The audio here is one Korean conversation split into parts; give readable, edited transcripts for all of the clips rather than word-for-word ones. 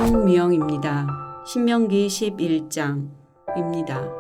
성미영입니다. 신명기 11장입니다.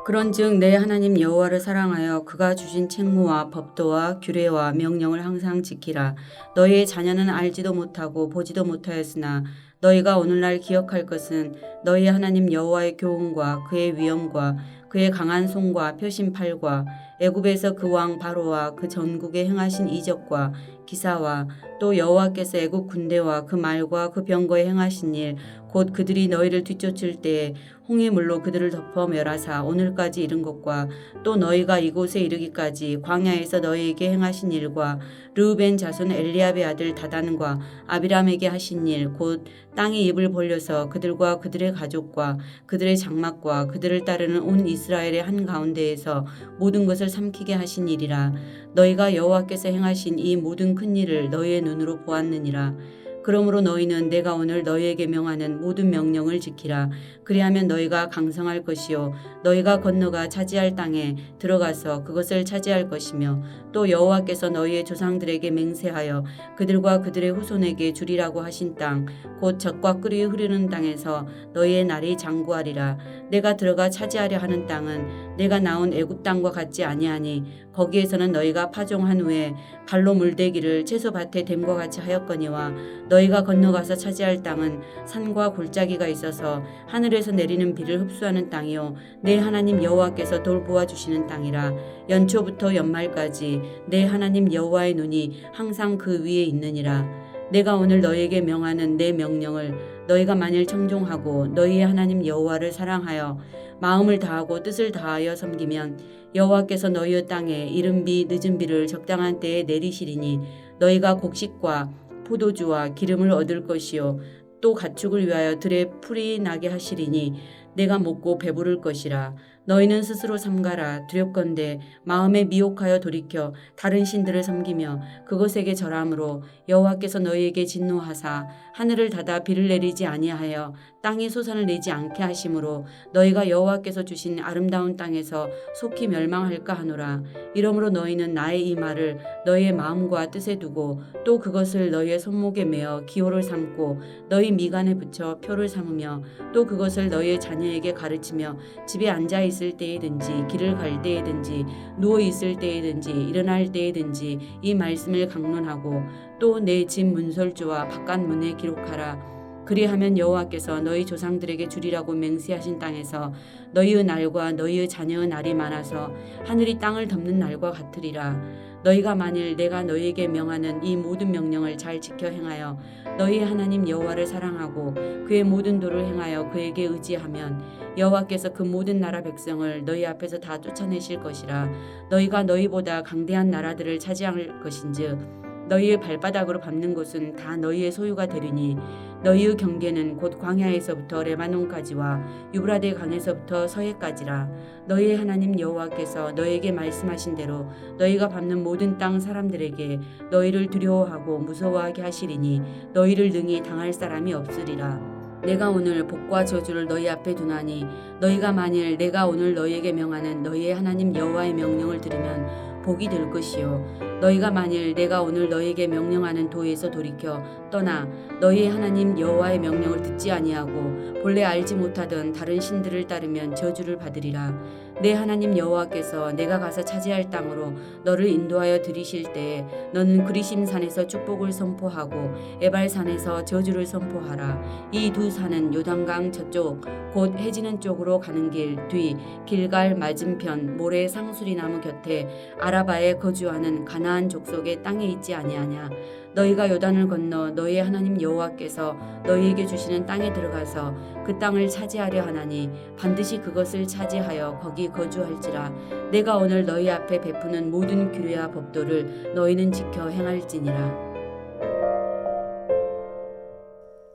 그런즉 내 하나님 여호와를 사랑하여 그가 주신 책무와 법도와 규례와 명령을 항상 지키라. 너희의 자녀는 알지도 못하고 보지도 못하였으나 너희가 오늘날 기억할 것은 너희 하나님 여호와의 교훈과 그의 위엄과 그의 강한 손과 펴신 팔과 애굽에서 그 왕 바로와 그 전국에 행하신 이적과 기사와 또 여호와께서 애굽 군대와 그 말과 그 병거에 행하신 일 곧 그들이 너희를 뒤쫓을 때에 홍해 물로 그들을 덮어 멸하사 오늘까지 이른 것과 또 너희가 이곳에 이르기까지 광야에서 너희에게 행하신 일과 르우벤 자손 엘리압의 아들 다단과 아비람에게 하신 일 곧 땅이 입을 벌려서 그들과 그들의 가족과 그들의 장막과 그들을 따르는 온 이스라엘의 한가운데에서 모든 것을 삼키게 하신 일이라. 너희가 여호와께서 행하신 이 모든 큰 일을 너희의 눈으로 보았느니라. 그러므로 너희는 내가 오늘 너희에게 명하는 모든 명령을 지키라. 그리하면 너희가 강성할 것이요 너희가 건너가 차지할 땅에 들어가서 그것을 차지할 것이며 또 여호와께서 너희의 조상들에게 맹세하여 그들과 그들의 후손에게 주리라고 하신 땅 곧 젖과 꿀이 흐르는 땅에서 너희의 날이 장구하리라. 내가 들어가 차지하려 하는 땅은 내가 나온 애굽 땅과 같지 아니하니 거기에서는 너희가 파종한 후에 발로 물대기를 채소밭에 댐과 같이 하였거니와 너희가 건너가서 차지할 땅은 산과 골짜기가 있어서 하늘에서 내리는 비를 흡수하는 땅이요 내 하나님 여호와께서 돌보아 주시는 땅이라. 연초부터 연말까지 내 하나님 여호와의 눈이 항상 그 위에 있느니라. 내가 오늘 너희에게 명하는 내 명령을 너희가 만일 청종하고 너희의 하나님 여호와를 사랑하여 마음을 다하고 뜻을 다하여 섬기면 여호와께서 너희의 땅에 이른 비 늦은 비를 적당한 때에 내리시리니 너희가 곡식과 포도주와 기름을 얻을 것이요 또 가축을 위하여 들에 풀이 나게 하시리니 내가 먹고 배부를 것이라. 너희는 스스로 삼가라. 두렵건대 마음에 미혹하여 돌이켜 다른 신들을 섬기며 그것에게 절함으로 여호와께서 너희에게 진노하사 하늘을 닫아 비를 내리지 아니하여 땅이 소산을 내지 않게 하심으로 너희가 여호와께서 주신 아름다운 땅에서 속히 멸망할까 하노라. 이러므로 너희는 나의 이 말을 너희의 마음과 뜻에 두고 또 그것을 너희의 손목에 매어 기호를 삼고 너희 미간에 붙여 표를 삼으며 또 그것을 너희의 자녀에게 가르치며 집에 앉아 있을 때에든지 길을 갈 때에든지 누워 있을 때에든지 일어날 때에든지 이 말씀을 강론하고 또 내 집 문설주와 바깥 문에 기록하라. 그리하면 여호와께서 너희 조상들에게 주리라고 맹세하신 땅에서 너희의 날과 너희의 자녀의 날이 많아서 하늘이 땅을 덮는 날과 같으리라. 너희가 만일 내가 너희에게 명하는 이 모든 명령을 잘 지켜 행하여 너희의 하나님 여호와를 사랑하고 그의 모든 도를 행하여 그에게 의지하면 여호와께서 그 모든 나라 백성을 너희 앞에서 다 쫓아내실 것이라. 너희가 너희보다 강대한 나라들을 차지할 것인즉 너희의 발바닥으로 밟는 곳은 다 너희의 소유가 되리니 너희의 경계는 곧 광야에서부터 레바논까지와 유브라데 강에서부터 서해까지라. 너희의 하나님 여호와께서 너희에게 말씀하신 대로 너희가 밟는 모든 땅 사람들에게 너희를 두려워하고 무서워하게 하시리니 너희를 능히 당할 사람이 없으리라. 내가 오늘 복과 저주를 너희 앞에 두나니 너희가 만일 내가 오늘 너희에게 명하는 너희의 하나님 여호와의 명령을 들으면 복이 될 것이요 너희가 만일 내가 오늘 너희에게 명령하는 도에서 돌이켜 떠나 너희의 하나님 여호와의 명령을 듣지 아니하고 본래 알지 못하던 다른 신들을 따르면 저주를 받으리라. 내 하나님 여호와께서 내가 가서 차지할 땅으로 너를 인도하여 들이실 때에 너는 그리심 산에서 축복을 선포하고 에발산에서 저주를 선포하라. 이 두 산은 요단강 저쪽 곧 해지는 쪽으로 가는 길 뒤 길갈 맞은편 모래 상수리 나무 곁에 아라바에 거주하는 가나안 족속의 땅에 있지 아니하냐. 너희가 요단을 건너 너희의 하나님 여호와께서 너희에게 주시는 땅에 들어가서 그 땅을 차지하려 하나니 반드시 그것을 차지하여 거기 거주할지라. 내가 오늘 너희 앞에 베푸는 모든 규례와 법도를 너희는 지켜 행할지니라.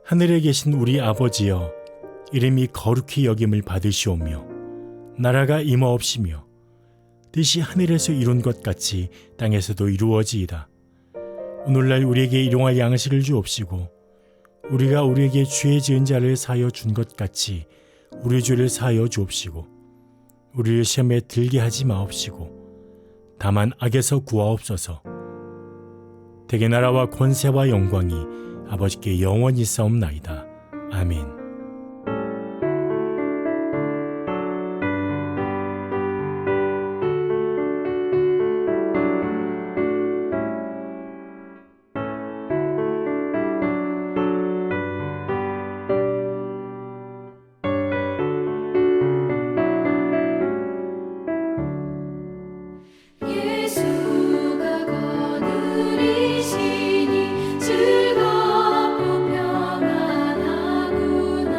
하늘에 계신 우리 아버지여, 이름이 거룩히 여김을 받으시오며 나라가 임하옵시며 뜻이 하늘에서 이룬 것 같이 땅에서도 이루어지이다. 오늘날 우리에게 일용할 양식을 주옵시고 우리가 우리에게 죄 지은 자를 사하여 준 것 같이 우리 죄를 사하여 주옵시고 우리를 시험에 들게 하지 마옵시고 다만 악에서 구하옵소서. 대개 나라와 권세와 영광이 아버지께 영원히 싸움나이다. 아멘. 예수가 거느리시니 즐겁고 평안하구나.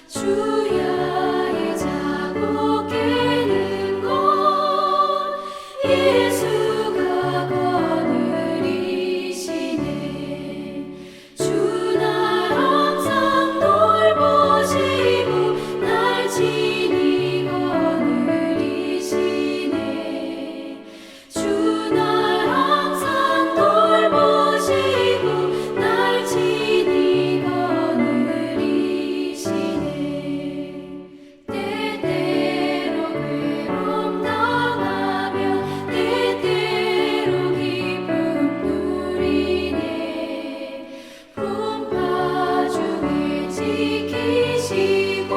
주야의 자고 깨는 것 예수가 거느리시네. 주 날 항상 돌보시고 날 친히 거느리시네. 주 날 항상 돌보시고 날 친히 거느리시네. 때때로 괴로움 당하며 때때로 기쁨 누리네. 풍파 중에 지키시고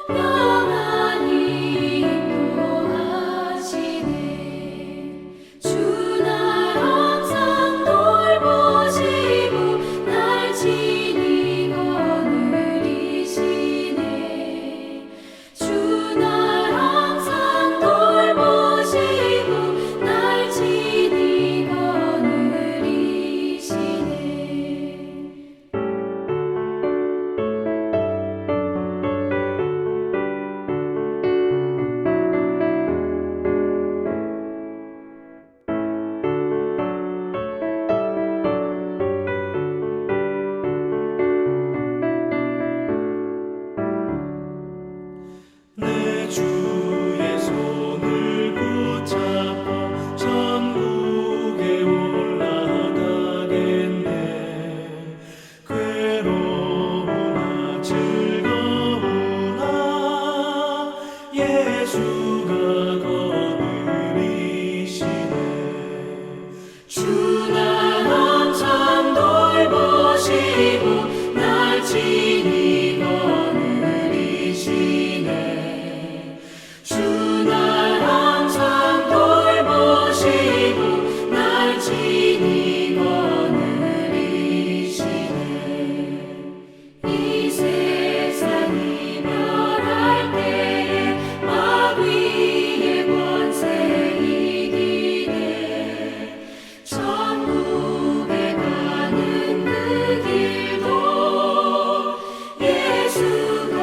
평안히 인도하시네. 주 날 항상 돌보시고 날 친히 거느리시네. 주 날 항상 돌보시고 날 친히 거느리시네. 내 주의 손을 붙잡고 천국에 올라가겠네. 괴로우나 즐거우나 예수가 거느리시네. 주 날 항상 돌보시고 날 친히 거느리시네. 주 날 항상 돌보시고 날 친히 거느리시네. 이 세상 이별할 때에 마귀의 권세 이기네. 천국에 가는 그 길도 예수가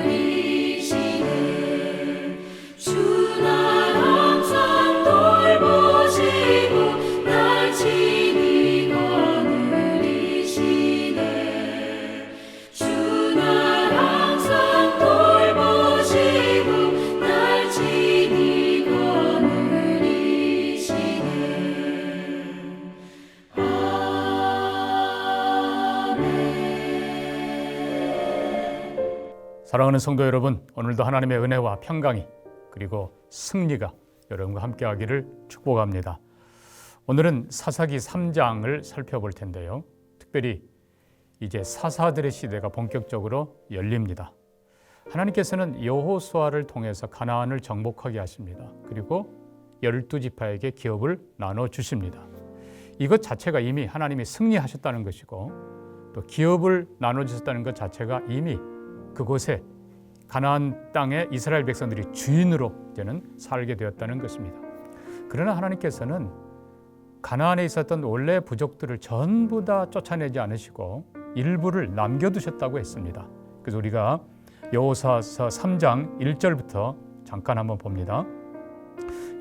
거느리시네. 주 날 항상 돌보시고 날 친히 거느리시네. 주 날 항상 돌보시고 날 친히 거느리시네. 사랑하는 성도 여러분, 오늘도 하나님의 은혜와 평강이 그리고 승리가 여러분과 함께하기를 축복합니다. 오늘은 사사기 3장을 살펴볼 텐데요. 특별히 이제 사사들의 시대가 본격적으로 열립니다. 하나님께서는 여호수아를 통해서 가나안을 정복하게 하십니다. 그리고 12지파에게 기업을 나눠주십니다. 이것 자체가 이미 하나님이 승리하셨다는 것이고 또 기업을 나눠주셨다는 것 자체가 이미 그곳에 가나안 땅에 이스라엘 백성들이 주인으로 이제는 살게 되었다는 것입니다. 그러나 하나님께서는 가나안에 있었던 원래 부족들을 전부 다 쫓아내지 않으시고 일부를 남겨두셨다고 했습니다. 그래서 우리가 여호수아서 3장 1절부터 잠깐 한번 봅니다.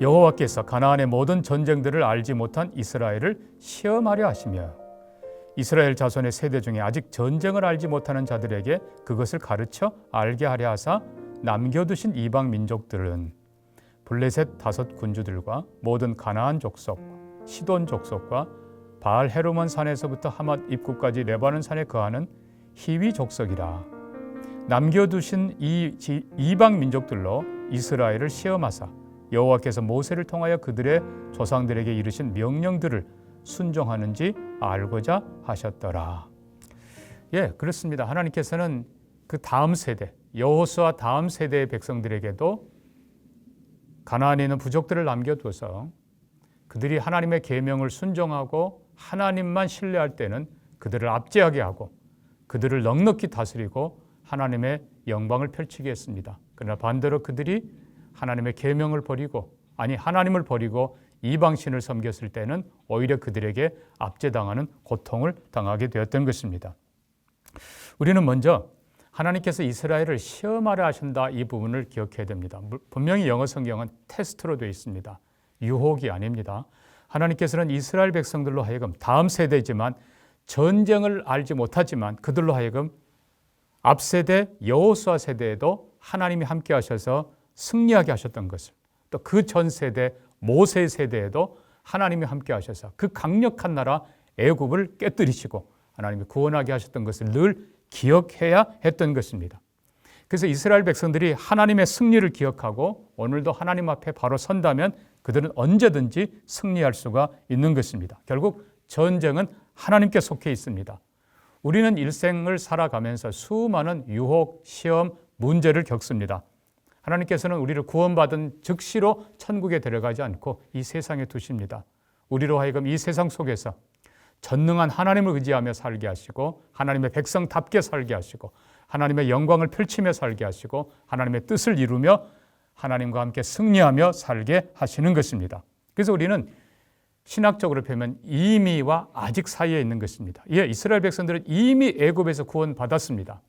여호와께서 가나안의 모든 전쟁들을 알지 못한 이스라엘을 시험하려 하시며 이스라엘 자손의 세대 중에 아직 전쟁을 알지 못하는 자들에게 그것을 가르쳐 알게 하려 하사 남겨두신 이방 민족들은 블레셋 5 군주들과 모든 가나안 족속, 시돈 족속과 바알 헤르몬 산에서부터 하맛 입구까지 레바논 산에 거하는 히위 족속이라. 남겨두신 이 이방 민족들로 이스라엘을 시험하사 여호와께서 모세를 통하여 그들의 조상들에게 이르신 명령들을 순종하는지 알고자 하셨더라. 예, 그렇습니다. 하나님께서는 그 다음 세대, 여호수아 다음 세대의 백성들에게도 가나안에 있는 부족들을 남겨둬서 그들이 하나님의 계명을 순종하고 하나님만 신뢰할 때는 그들을 압제하게 하고 그들을 넉넉히 다스리고 하나님의 영광을 펼치게 했습니다. 그러나 반대로 그들이 하나님의 계명을 버리고 하나님을 버리고 이방신을 섬겼을 때는 오히려 그들에게 압제당하는 고통을 당하게 되었던 것입니다. 우리는 먼저 하나님께서 이스라엘을 시험하려 하신다 이 부분을 기억해야 됩니다. 분명히 영어 성경은 테스트로 되어 있습니다. 유혹이 아닙니다. 하나님께서는 이스라엘 백성들로 하여금 다음 세대지만 전쟁을 알지 못하지만 그들로 하여금 앞 세대 여호수아 세대에도 하나님이 함께 하셔서 승리하게 하셨던 것을 또 그 전 세대 모세 세대에도 하나님이 함께 하셔서 그 강력한 나라 애굽을 깨뜨리시고 하나님이 구원하게 하셨던 것을 늘 기억해야 했던 것입니다. 그래서 이스라엘 백성들이 하나님의 승리를 기억하고 오늘도 하나님 앞에 바로 선다면 그들은 언제든지 승리할 수가 있는 것입니다. 결국 전쟁은 하나님께 속해 있습니다. 우리는 일생을 살아가면서 수많은 유혹, 시험, 문제를 겪습니다. 하나님께서는 우리를 구원받은 즉시로 천국에 데려가지 않고 이 세상에 두십니다. 우리로 하여금 이 세상 속에서 전능한 하나님을 의지하며 살게 하시고 하나님의 백성답게 살게 하시고 하나님의 영광을 펼치며 살게 하시고 하나님의 뜻을 이루며 하나님과 함께 승리하며 살게 하시는 것입니다. 그래서 우리는 신학적으로 보면 이미와 아직 사이에 있는 것입니다. 예, 이스라엘 백성들은 이미 애굽에서 구원받았습니다.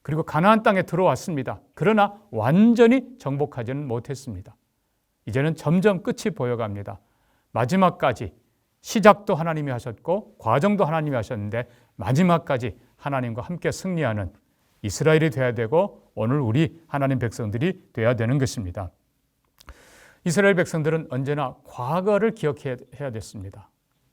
그리고 가나안 땅에 들어왔습니다. 그러나 완전히 정복하지는 못했습니다. 이제는 점점 끝이 보여갑니다. 마지막까지 시작도 하나님이 하셨고 과정도 하나님이 하셨는데 마지막까지 하나님과 함께 승리하는 이스라엘이 돼야 되고 오늘 우리 하나님 백성들이 돼야 되는 것입니다. 이스라엘 백성들은 언제나 과거를 기억해야 됐습니다.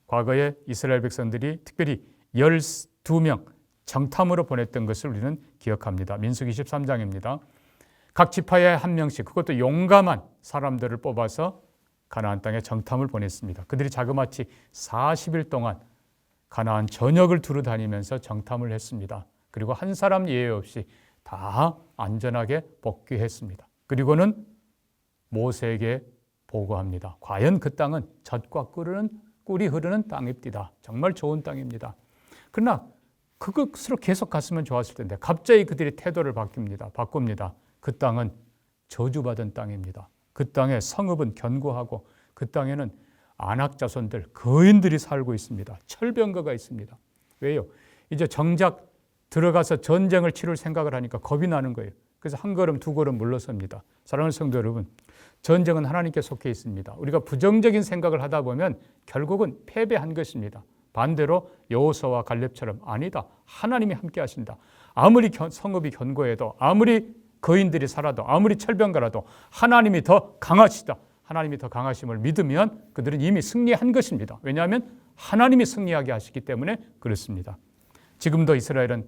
과거에 이스라엘 백성들이 특별히 12명 정탐으로 보냈던 것을 우리는 기억합니다. 민수기 23장입니다. 각 지파에 한 명씩 그것도 용감한 사람들을 뽑아서 가나안 땅에 정탐을 보냈습니다. 그들이 자그마치 40일 동안 가나안 전역을 두루 다니면서 정탐을 했습니다. 그리고 한 사람 예외 없이 다 안전하게 복귀했습니다. 그리고는 모세에게 보고합니다. 과연 그 땅은 젖과 꿀이 흐르는 땅입니다. 정말 좋은 땅입니다. 그러나 그것으로 계속 갔으면 좋았을 텐데 갑자기 그들이 태도를 바꿉니다. 그 땅은 저주받은 땅입니다. 그 땅의 성읍은 견고하고 그 땅에는 안악 자손들, 거인들이 살고 있습니다. 철병거가 있습니다. 왜요? 이제 정작 들어가서 전쟁을 치를 생각을 하니까 겁이 나는 거예요. 그래서 한 걸음 두 걸음 물러섭니다. 사랑하는 성도 여러분, 전쟁은 하나님께 속해 있습니다. 우리가 부정적인 생각을 하다 보면 결국은 패배한 것입니다. 반대로 여호수아와 갈렙처럼 아니다. 하나님이 함께 하신다. 아무리 성읍이 견고해도 아무리 거인들이 살아도 아무리 철병가라도 하나님이 더 강하시다. 하나님이 더 강하심을 믿으면 그들은 이미 승리한 것입니다. 왜냐하면 하나님이 승리하게 하시기 때문에 그렇습니다. 지금도 이스라엘은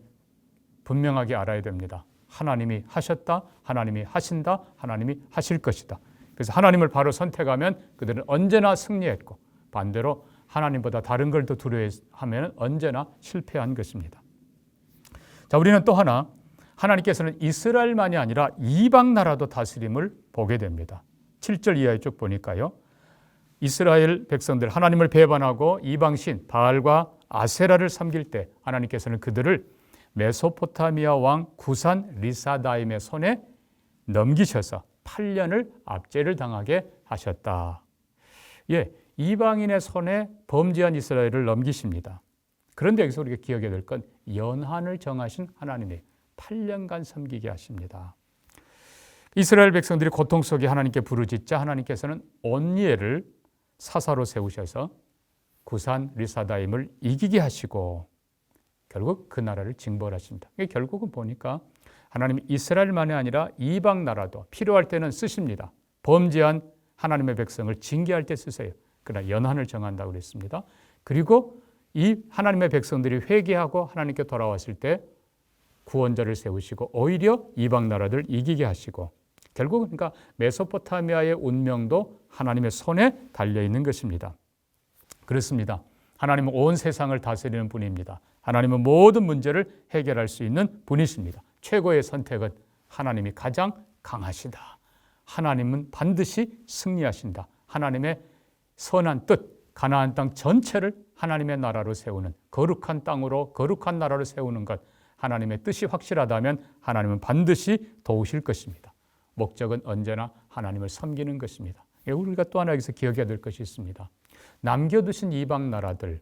분명하게 알아야 됩니다. 하나님이 하셨다. 하나님이 하신다. 하나님이 하실 것이다. 그래서 하나님을 바로 선택하면 그들은 언제나 승리했고 반대로 하나님보다 다른 걸 더 두려워하면 언제나 실패한 것입니다. 자, 우리는 또 하나 하나님께서는 이스라엘만이 아니라 이방 나라도 다스림을 보게 됩니다. 7절 이하에 쭉 보니까요. 이스라엘 백성들 하나님을 배반하고 이방신 바알과 아세라를 섬길 때 하나님께서는 그들을 메소포타미아 왕 구산 리사다임의 손에 넘기셔서 8년을 압제를 당하게 하셨다. 예, 이방인의 손에 범죄한 이스라엘을 넘기십니다. 그런데 여기서 우리가 기억해야 될 건 연한을 정하신 하나님이 8년간 섬기게 하십니다. 이스라엘 백성들이 고통 속에 하나님께 부르짖자 하나님께서는 온니엘을 사사로 세우셔서 구산 리사다임을 이기게 하시고 결국 그 나라를 징벌하십니다. 결국은 보니까 하나님이 이스라엘만이 아니라 이방 나라도 필요할 때는 쓰십니다. 범죄한 하나님의 백성을 징계할 때 쓰세요. 그러나 연한을 정한다고 그랬습니다. 그리고 이 하나님의 백성들이 회개하고 하나님께 돌아왔을 때 구원자를 세우시고 오히려 이방 나라들 이기게 하시고 결국은 그러니까 메소포타미아의 운명도 하나님의 손에 달려 있는 것입니다. 그렇습니다. 하나님은 온 세상을 다스리는 분입니다. 하나님은 모든 문제를 해결할 수 있는 분이십니다. 최고의 선택은 하나님이 가장 강하시다. 하나님은 반드시 승리하신다. 하나님의 선한 뜻, 가나안 땅 전체를 하나님의 나라로 세우는, 거룩한 땅으로 거룩한 나라로 세우는 것, 하나님의 뜻이 확실하다면 하나님은 반드시 도우실 것입니다. 목적은 언제나 하나님을 섬기는 것입니다. 우리가 또 하나 여기서 기억해야 될 것이 있습니다. 남겨두신 이방 나라들,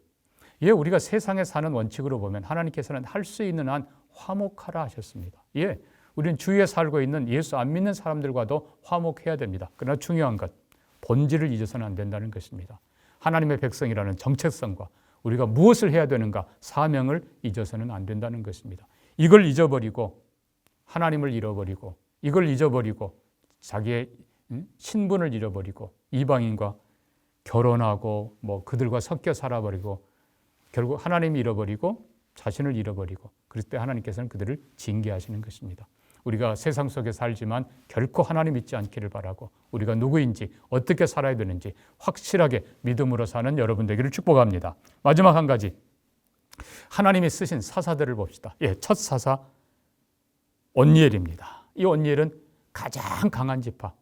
우리가 세상에 사는 원칙으로 보면 하나님께서는 할 수 있는 한 화목하라 하셨습니다. 우리는 주위에 살고 있는 예수 안 믿는 사람들과도 화목해야 됩니다. 그러나 중요한 것, 본질을 잊어서는 안 된다는 것입니다. 하나님의 백성이라는 정체성과 우리가 무엇을 해야 되는가, 사명을 잊어서는 안 된다는 것입니다. 이걸 잊어버리고 하나님을 잃어버리고, 이걸 잊어버리고 자기의 신분을 잃어버리고 이방인과 결혼하고 그들과 섞여 살아버리고 결국 하나님을 잃어버리고 자신을 잃어버리고, 그럴 때 하나님께서는 그들을 징계하시는 것입니다. 우리가 세상 속에 살지만 결코 하나님 잊지 않기를 바라고, 우리가 누구인지 어떻게 살아야 되는지 확실하게 믿음으로 사는 여러분 되기를 축복합니다. 마지막 한 가지, 하나님이 쓰신 사사들을 봅시다. 첫 사사 온니엘입니다. 이 온니엘은 가장 강한 지파,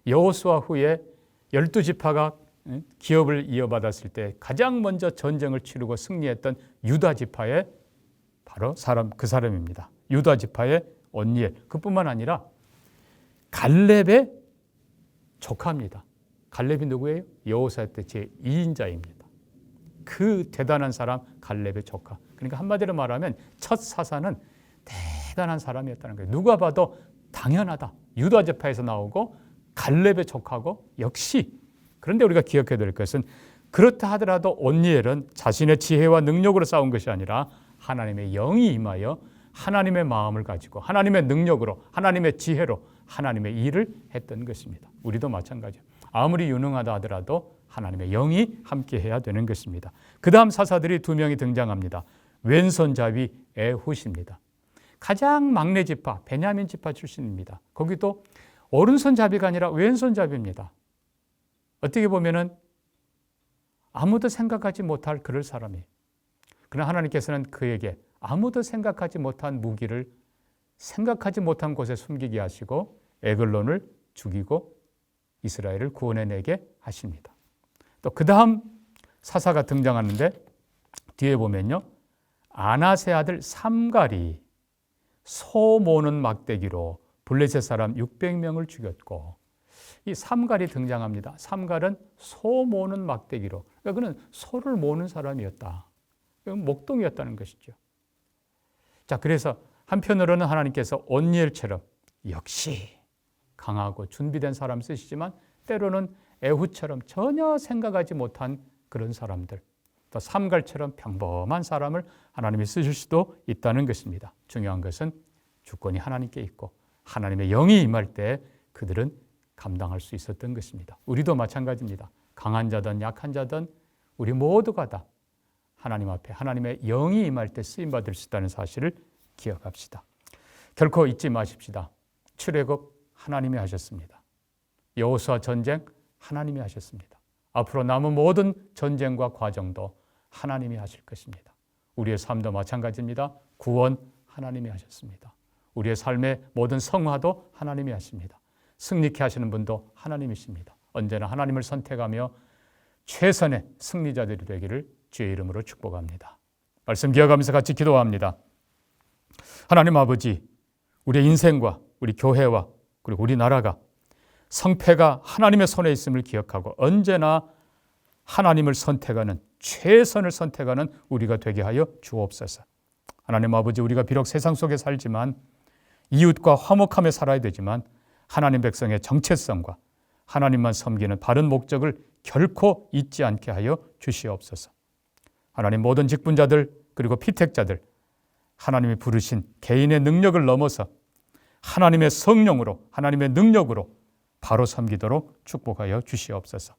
여호수아 후에 12지파가 기업을 이어받았을 때 가장 먼저 전쟁을 치르고 승리했던 유다 지파의 바로 그 사람입니다. 유다 지파의 온니엘. 그뿐만 아니라 갈렙의 조카입니다. 갈렙이 누구예요? 여호수아 때 제2인자입니다. 그 대단한 사람 갈렙의 조카. 그러니까 한마디로 말하면 첫 사사는 대단한 사람이었다는 거예요. 누가 봐도 당연하다. 유다 지파에서 나오고 갈렙의 조카고, 역시. 그런데 우리가 기억해야 될 것은, 그렇다 하더라도 온니엘은 자신의 지혜와 능력으로 싸운 것이 아니라 하나님의 영이 임하여 하나님의 마음을 가지고 하나님의 능력으로, 하나님의 지혜로 하나님의 일을 했던 것입니다. 우리도 마찬가지예요. 아무리 유능하다 하더라도 하나님의 영이 함께해야 되는 것입니다. 그 다음 사사들이 2명이 등장합니다. 왼손잡이 에훗입니다. 가장 막내 지파, 베냐민 지파 출신입니다. 거기도 오른손잡이가 아니라 왼손잡이입니다. 어떻게 보면은 아무도 생각하지 못할 그럴 사람이에요. 그러나 하나님께서는 그에게 아무도 생각하지 못한 무기를 생각하지 못한 곳에 숨기게 하시고 에글론을 죽이고 이스라엘을 구원해내게 하십니다. 또 그 다음 사사가 등장하는데, 뒤에 보면요, 아낫의 아들 삼갈이 소 모는 막대기로 블레셋 사람 600명을 죽였고, 이 삼갈이 등장합니다. 삼갈은 소 모는 막대기로, 그러니까 그는 소를 모는 사람이었다. 목동이었다는 것이죠. 자, 그래서 한편으로는 하나님께서 온니엘처럼 역시 강하고 준비된 사람 쓰시지만, 때로는 에훗처럼 전혀 생각하지 못한 그런 사람들, 또 삼갈처럼 평범한 사람을 하나님이 쓰실 수도 있다는 것입니다. 중요한 것은 주권이 하나님께 있고 하나님의 영이 임할 때 그들은 감당할 수 있었던 것입니다. 우리도 마찬가지입니다. 강한 자든 약한 자든 우리 모두가 다 하나님 앞에 하나님의 영이 임할 때 쓰임받을 수 있다는 사실을 기억합시다. 결코 잊지 마십시다. 출애굽 하나님이 하셨습니다. 여호수아 전쟁 하나님이 하셨습니다. 앞으로 남은 모든 전쟁과 과정도 하나님이 하실 것입니다. 우리의 삶도 마찬가지입니다. 구원 하나님이 하셨습니다. 우리의 삶의 모든 성화도 하나님이 하십니다. 승리케 하시는 분도 하나님이십니다. 언제나 하나님을 선택하며 최선의 승리자들이 되기를 주의 이름으로 축복합니다. 말씀 기억하면서 같이 기도합니다. 하나님 아버지, 우리의 인생과 우리 교회와 그리고 우리 나라가 성패가 하나님의 손에 있음을 기억하고 언제나 하나님을 선택하는, 최선을 선택하는 우리가 되게 하여 주옵소서. 하나님 아버지, 우리가 비록 세상 속에 살지만 이웃과 화목하며 살아야 되지만 하나님 백성의 정체성과 하나님만 섬기는 바른 목적을 결코 잊지 않게 하여 주시옵소서. 하나님, 모든 직분자들 그리고 피택자들, 하나님이 부르신 개인의 능력을 넘어서 하나님의 성령으로, 하나님의 능력으로 바로 섬기도록 축복하여 주시옵소서.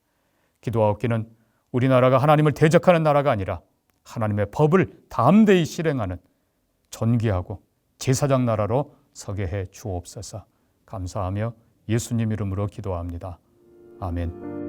기도하옵기는 우리나라가 하나님을 대적하는 나라가 아니라 하나님의 법을 담대히 실행하는 존귀하고 제사장 나라로 서게 해 주옵소서. 감사하며 예수님 이름으로 기도합니다. 아멘.